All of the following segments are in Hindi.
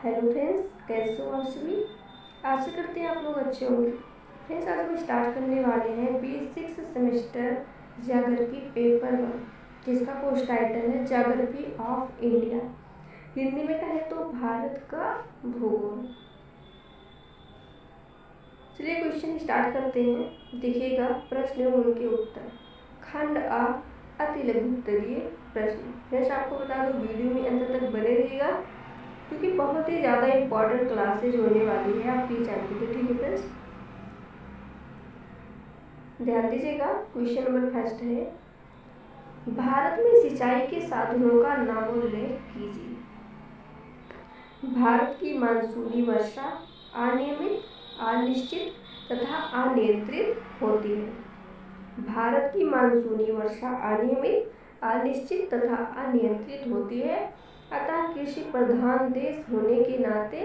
हेलो फ्रेंड्स, कैसे हो आप सभी। आशा करते हैं आप लोग अच्छे होंगे। फ्रेंड्स, आज हम स्टार्ट करने वाले हैं B6 सेमेस्टर ज्योग्राफी पेपर 1, जिसका कोर्स टाइटल है ज्योग्राफी ऑफ इंडिया। हिंदी में कहें तो भारत का भूगोल। चलिए क्वेश्चन स्टार्ट करते हैं। देखिएगा, प्रश्न एवं उनके उत्तर। खंड आ, अति लघु उत्तरीय प्रश्न। फ्रेंड्स, आपको बता दो वीडियो में अंत तक बने रहिएगा, क्योंकि बहुत ही ज़्यादा इम्पॉर्टेंट क्लासेज होने वाली है आपकी चैनल पे। ठीक है फ्रेंड्स, ध्यान दीजिएगा। क्वेश्चन नंबर फर्स्ट है, भारत में सिंचाई के साधनों का नामोल्लेख कीजिए। भारत की मानसूनी वर्षा अनियमित, अनिश्चित तथा अनियंत्रित होती है। भारत की मानसूनी वर्षा अनियमित, अनिश्चित तथा अनियंत्रित होती है। अतः कृषि प्रधान देश होने के नाते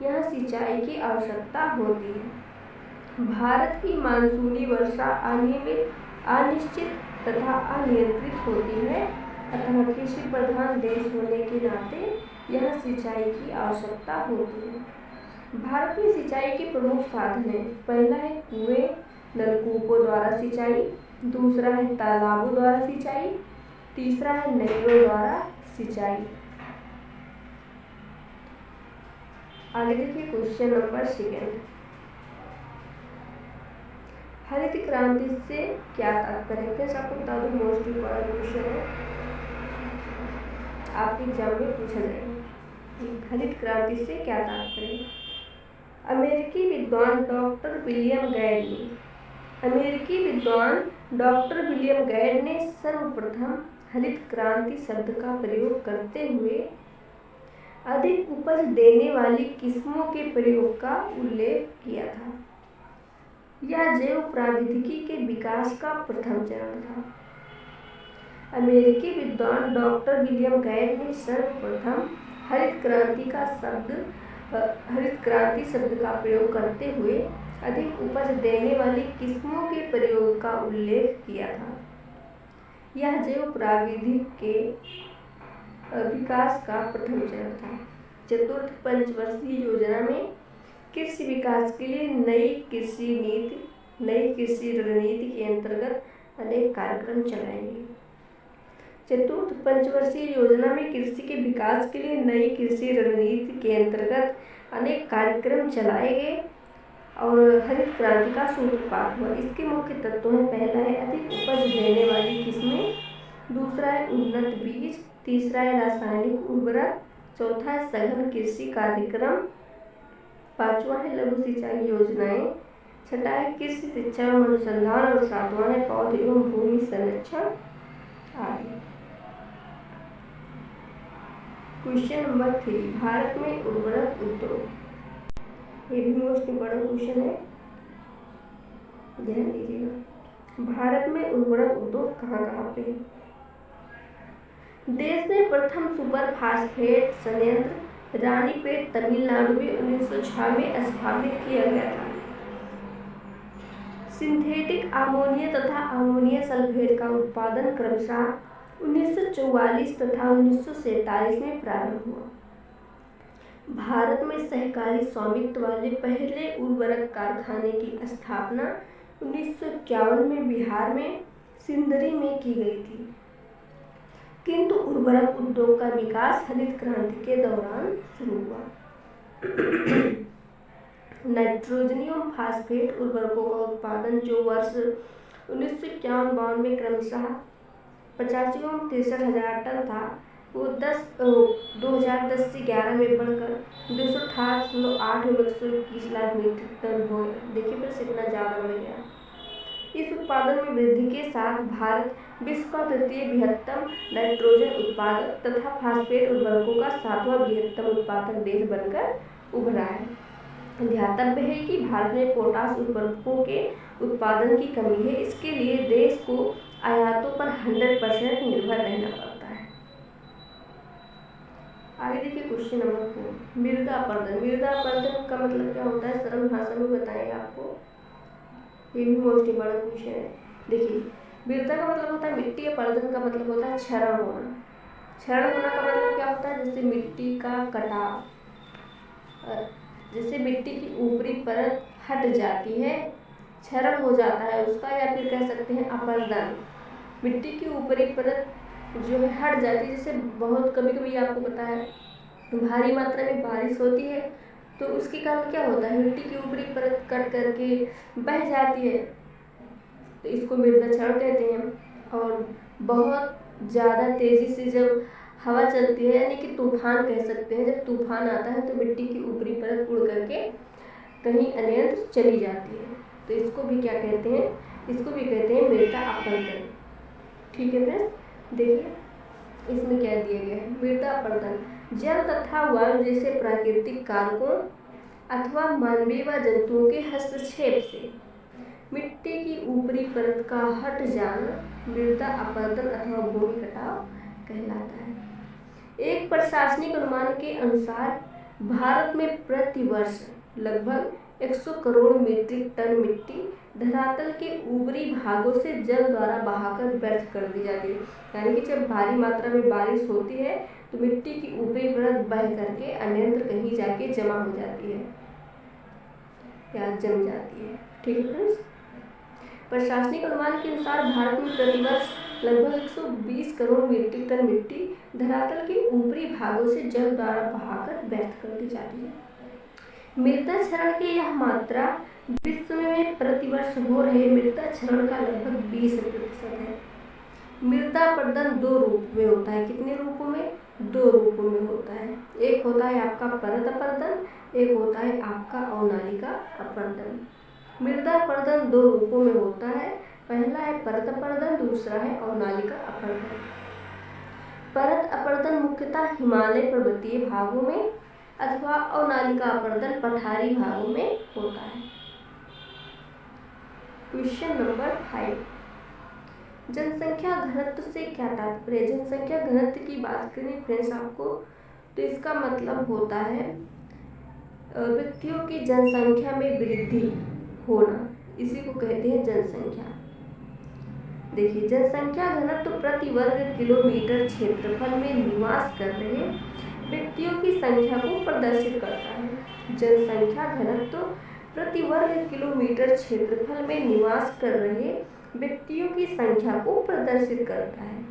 यहाँ सिंचाई की आवश्यकता होती है। भारत की मानसूनी वर्षा अनियमित, अनिश्चित तथा अनियंत्रित होती है। अतः कृषि प्रधान देश होने के नाते यहाँ सिंचाई की आवश्यकता होती है। भारत में सिंचाई के प्रमुख साधन हैं। पहला है कुएं, नलकूपों द्वारा सिंचाई। दूसरा है तालाबों द्वारा सिंचाई। तीसरा है नहरों द्वारा सिंचाई। आगे देखिए क्वेश्चन नंबर सेकेंड, हरित क्रांति से क्या तात्पर्य है। आपको बता दो मोस्ट इम्पोर्टेंट क्वेश्चन है, आपके एग्जाम में पूछा जाएगा। हरित क्रांति से क्या तात्पर्य है। अमेरिकी विद्वान डॉक्टर विलियम गैड ने सर्वप्रथम हरित क्रांति शब्द का प्रयोग करते हुए अधिक उपज देने वाली किस्मों के प्रयोग का उल्लेख किया था। यह जैव प्रौद्योगिकी के विकास का प्रथम चरण था। अमेरिकी विद्वान डॉक्टर विलियम गैड ने सर्वप्रथम हरित क्रांति शब्द का प्रयोग करते हुए अधिक उपज देने वाली किस्मों के प्रयोग का उल्लेख किया था। यह जैव प्रौद्योगिकी के विकास का प्रथम चरण था। चतुर्थ पंचवर्षीय योजना में कृषि विकास के लिए नई कृषि रणनीति के अंतर्गत अनेक कार्यक्रम चलाए गए। चतुर्थ पंचवर्षीय योजना में कृषि के विकास के लिए नई कृषि रणनीति के अंतर्गत अनेक कार्यक्रम चलाए गए और हरित क्रांति का सूत्रपात हुआ। इसके मुख्य तत्व हैं, पहला है अधिक उपज देने वाली किस्में, दूसरा है उन्नत बीज, तीसरा है रासायनिक उर्वरक, चौथा है सघन कृषि कार्यक्रम, पांचवा है लघु सिंचाई योजनाएं, छठा है कृषि शिक्षा एवं अनुसंधान और सातवां है पौध एवं भूमि संरक्षण आदि। क्वेश्चन नंबर 3, भारत में उर्वरक उद्योग। ये भी मोस्ट इम्पोर्टेंट क्वेश्चन है, ध्यान दीजिएगा। भारत में उर्वरक उद्योग कहाँ पे है। देश में प्रथम सुपर फास्फेट संयंत्र रानीपेट तमिलनाडु में 1906 में स्थापित किया गया था। सिंथेटिक अमोनिया तथा अमोनिया सल्फेट का उत्पादन क्रमशः 1944 तथा 1947 में प्रारंभ हुआ। भारत में सहकारी स्वामित्व वाले पहले उर्वरक कारखाने की स्थापना 1951 में बिहार में सिंदरी में की गई थी। किंतु उर्वरक उद्योग का विकास हरित क्रांति के दौरान शुरू हुआ। नाइट्रोजन एवं फास्फेट उर्वरकों का उत्पादन जो वर्ष 1951-52 में क्रमशः 85 एवं 63,000 टन था, वो 2010 से 11 में बढ़कर 268.8 एवं 121 लाख मीट्रिक टन हो गया। देखिए बस इतना ज़्यादा बढ़ गया। इस उत्पादन में वृद्धि के साथ भारत विश्व का तृतीय बृहत्तम नाइट्रोजन उत्पादक तथा फास्फेट उर्वरकों का 7वां बृहत्तम उत्पादक देश बनकर उभरा है। ध्यातव्य है कि भारत में पोटाश उर्वरकों के उत्पादन की कमी है। इसके लिए देश को आयातों पर 100% निर्भर रहना पड़ता है। आगे देखिए क्वेश्चन नंबर 4, मृदा अपरदन। मृदा अपरदन का मतलब क्या होता है, सरल भाषा में बताएंगे आपको। ये भी मोस्ट इम्पोर्टेंट क्वेश्चन है। देखिए, मृदा का मतलब होता है मिट्टी, अपरदन का मतलब होता है क्षरण होना। क्षरण होना का मतलब क्या होता है, जैसे मिट्टी का कटाव। जैसे मिट्टी की ऊपरी परत हट जाती है, क्षरण हो जाता है उसका, या फिर कह सकते हैं अपरदन। मिट्टी की ऊपरी परत जो है हट जाती है, जैसे बहुत कभी कभी आपको पता है भारी मात्रा में बारिश होती है तो उसके कारण क्या होता है, मिट्टी की ऊपरी परत कट करके बह जाती है, तो इसको मृदा क्षरण कहते हैं। और बहुत ज़्यादा तेज़ी से जब हवा चलती है, यानी कि तूफान कह सकते हैं, जब तूफान आता है तो मिट्टी की ऊपरी परत उड़ करके कहीं अन्यत्र चली जाती है, तो इसको भी क्या कहते हैं, इसको भी कहते हैं मृदा अपरदन। ठीक है फ्रेंड्स, देखिए इसमें क्या दिया गया है, मृदा अपरदन जल तथा वायु जैसे प्राकृतिक कारकों अथवा मानवीय व जंतुओं के हस्तक्षेप से मिट्टी की ऊपरी परत का हट जाना मृदा अपरदन अथवा भूमि कटाव कहलाता है। एक प्रशासनिक अनुमान के अनुसार भारत में प्रति वर्ष लगभग 100 करोड़ मीट्रिक टन मिट्टी धरातल के ऊपरी भागों से जल द्वारा बहाकर व्यर्थ कर दी जाती है। यानी कि जब भारी मात्रा में बारिश होती है तो मिट्टी की ऊपरी परत बह करके अन्यत्र कहीं जाके जमा हो जाती है या जम जाती है। ठीक है फ्रेंड्स, प्रशासनिक अनुमान के अनुसार भारत में प्रतिवर्ष लगभग 120 करोड़ मीट्रिक टन मिट्टी धरातल के ऊपरी भागों से जल द्वारा बहाकर व्यर्थ कर दी जाती है। मृदा क्षरण की यह मात्रा विश्व में प्रतिवर्ष हो रहे मृदा क्षरण का लगभग 20% है। मृदा अपरदन दो रूप में होता है। कितने रूपों में? दो रूपों में होता है। एक होता है आपका परत अपरदन, एक होता है आपका अवनालिका अपरदन। मृदा अपरदन दो रूपों में होता है। पहला है परत अपरदन, दूसरा है अवनालिका अपरदन। परत अपरदन मुख्यतः हिमालय पर्वतीय भागों में अथवा अवनालिका अपरदन पठारी भागों में होता है। क्वेश्चन नंबर 5, जनसंख्या घनत्व से क्या तात्पर्य? जनसंख्या घनत्व की बात करें फ्रेंड्स आपको, तो इसका मतलब होता है व्यक्तियों की जनसंख्या में वृद्धि होना, इसी को कहते हैं जनसंख्या। देखिए, जनसंख्या घनत्व प्रति वर्ग किलोमीटर क्षेत्रफल में निवास कर रहे व्यक्तियों की संख्या को प्रदर्शित करता है। जनसंख्या घनत्व प्रति वर्ग किलोमीटर क्षेत्रफल में निवास कर रहे व्यक्तियों की संख्या को प्रदर्शित करता है।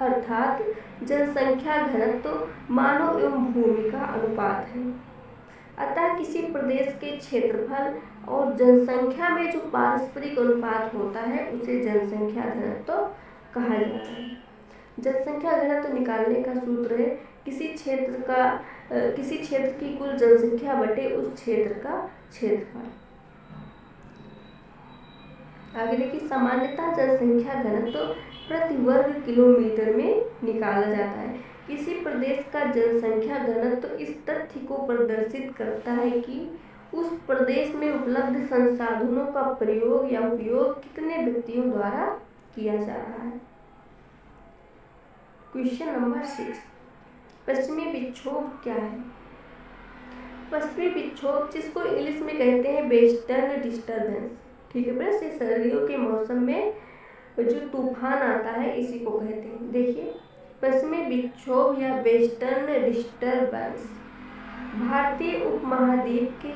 अर्थात जनसंख्या घनत्व मानव एवं भूमि का अनुपात है। अतः किसी प्रदेश के क्षेत्रफल और जनसंख्या में जो पारस्परिक अनुपात होता है उसे जनसंख्या घनत्व कहा जाता है। जनसंख्या घनत्व निकालने का सूत्र है किसी क्षेत्र की कुल जनसंख्या बटे उस क्षेत्र का क्षेत्रफल। आगे देखिए, सामान्यतः जनसंख्या घनत्व प्रति वर्ग किलोमीटर में निकाला जाता है। किसी प्रदेश का जनसंख्या घनत्व इस तथ्य को प्रदर्शित करता है कि उस प्रदेश में उपलब्ध संसाधनों का प्रयोग या उपयोग कितने व्यक्तियों द्वारा किया जा रहा है। क्वेश्चन नंबर 6, पश्चिमी विक्षोभ क्या है? पश्चिमी विक्षोभ, जिसको इंग्लिश में कहते हैं वेस्टर्न डिस्टर्बेंस। ठीक है फ्रेंड्स, ये सर्दियों के मौसम में जो तूफान आता है इसी को कहते हैं। देखिए, पश्चिमी विक्षोभ या वेस्टर्न डिस्टर्बेंस भारतीय उपमहाद्वीप के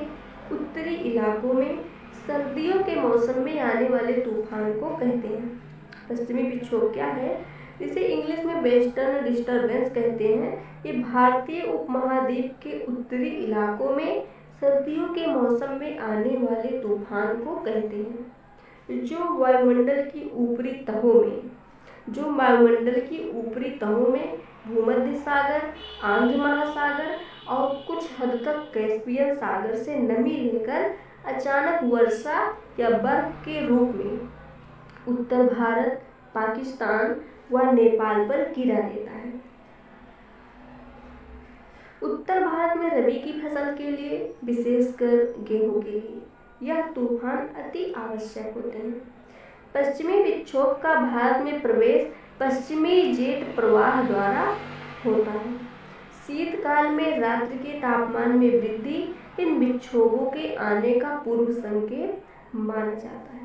उत्तरी इलाकों में सर्दियों के मौसम में आने वाले तूफान को कहते हैं। पश्चिमी विक्षोभ क्या है, इसे इंग्लिश में वेस्टर्न डिस्टर्बेंस कहते हैं। ये भारतीय उपमहाद्वीप के उत्तरी इलाकों में सर्दियों के मौसम में आने वाले तूफान को कहते हैं, जो वायुमंडल की ऊपरी तहों में भूमध्य सागर, आंध्र महासागर और कुछ हद तक कैस्पियन सागर से नमी लेकर अचानक वर्षा या बर्फ के रूप में उत्तर भारत, पाकिस्तान व नेपाल पर गिरा देता है। उत्तर भारत में रबी की फसल के लिए, विशेषकर गेहूं के लिए यह तूफान अति आवश्यक होते हैं। पश्चिमी विक्षोभ का भारत में प्रवेश पश्चिमी जेट प्रवाह द्वारा होता है। शीतकाल में रात्रि के तापमान में वृद्धि इन विक्षोभों के आने का पूर्व संकेत माना जाता है।